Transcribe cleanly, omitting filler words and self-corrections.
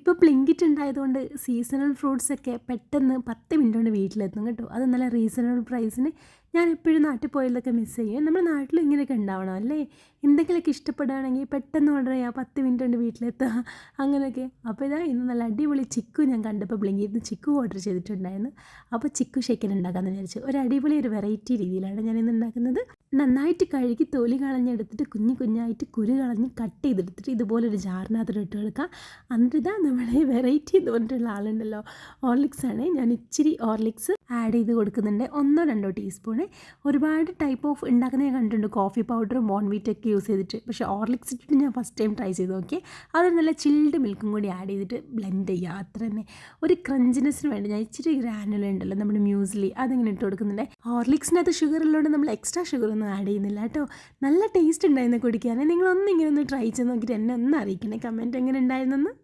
ഇപ്പോൾ ബ്ലിങ്കിറ്റ് ഉണ്ടായതുകൊണ്ട് സീസണൽ ഫ്രൂട്ട്സൊക്കെ പെട്ടെന്ന് 10 മിനിറ്റ് കൊണ്ട് വീട്ടിലെത്തും കേട്ടോ. അത് നല്ല റീസണബിൾ പ്രൈസിന്. ഞാൻ എപ്പോഴും നാട്ടിൽ പോയതിലൊക്കെ മിസ് ചെയ്യും. നമ്മുടെ നാട്ടിലും ഇങ്ങനെയൊക്കെ ഉണ്ടാവണം അല്ലേ? എന്തെങ്കിലുമൊക്കെ ഇഷ്ടപ്പെടുകയാണെങ്കിൽ പെട്ടെന്ന് ഓർഡർ ചെയ്യുക, 10 മിനിറ്റ് കൊണ്ട് വീട്ടിലെത്തുക, അങ്ങനെയൊക്കെ. അപ്പോൾ ഇതാ ഇന്ന് നല്ല അടിപൊളി ചിക്കു ഞാൻ കണ്ടപ്പോൾ ബ്ലിങ്കിറ്റിൽ ചിക്കു ഓർഡർ ചെയ്തിട്ടുണ്ടായിരുന്നു. അപ്പോൾ ചിക്കു ഷേക്കൻ ഉണ്ടാക്കാമെന്ന് വിചാരിച്ചു. ഒരു വെറൈറ്റി രീതിയിലാണ് ഞാൻ ഇന്ന് ഉണ്ടാക്കുന്നത്. നന്നായിട്ട് കഴുകി തൊലി കളഞ്ഞെടുത്തിട്ട് കുഞ്ഞു കുഞ്ഞായിട്ട് കുരു കളഞ്ഞ് കട്ട് ചെയ്തെടുത്തിട്ട് ഇതുപോലൊരു ജാറിനകത്തോട്ട് ഇട്ട് കൊടുക്കുക. എന്നിട്ട് ഇതാ നമ്മുടെ വെറൈറ്റി എന്ന് പറഞ്ഞിട്ടുള്ള ആളുണ്ടല്ലോ, ഹോർലിക്സ് ആണ്. ഞാൻ ഇച്ചിരി ഹോർലിക്സ് ആഡ് ചെയ്ത് കൊടുക്കുന്നുണ്ട്, 1-2 ടീസ്പൂണ്. ഒരുപാട് ടൈപ്പ് ഓഫ് ഉണ്ടാക്കുന്നത് ഞാൻ കണ്ടിട്ടുണ്ട്, കോഫി പൗഡറും ബോൺവിറ്റൊക്കെ യൂസ് ചെയ്തിട്ട്. പക്ഷേ ഹോർലിക്സ് ഇട്ടിട്ട് ഞാൻ ഫസ്റ്റ് ടൈം ട്രൈ ചെയ്ത് നോക്കി. അത് നല്ല ചിൽഡ് മിൽക്കും കൂടി ആഡ് ചെയ്തിട്ട് ബ്ലെൻഡ് ചെയ്യുക, അത്ര തന്നെ. ഒരു ക്രഞ്ചിനെസ്സിന് വേണ്ടി ഞാൻ ഇച്ചിരി ഗ്രാനുല ഉണ്ടല്ലോ നമ്മുടെ മ്യൂസ്ലി, അതിങ്ങനെ ഇട്ട് കൊടുക്കുന്നുണ്ട്. ഹോർലിക്സിനകത്ത് ഷുഗർ ഉള്ളതുകൊണ്ട് നമ്മൾ എക്സ്ട്രാ ഷുഗർ ഒന്നും ആഡ് ചെയ്യുന്നില്ല കേട്ടോ. നല്ല ടേസ്റ്റ് ഉണ്ടായിരുന്നു കുടിക്കാൻ. നിങ്ങളൊന്നും ഇങ്ങനെ ഒന്ന് ട്രൈ ചെയ്ത് നോക്കിയിട്ട് എന്നെ ഒന്ന് അറിയിക്കണേ കമൻറ്റ് എങ്ങനെ ഉണ്ടായിരുന്നെന്ന്.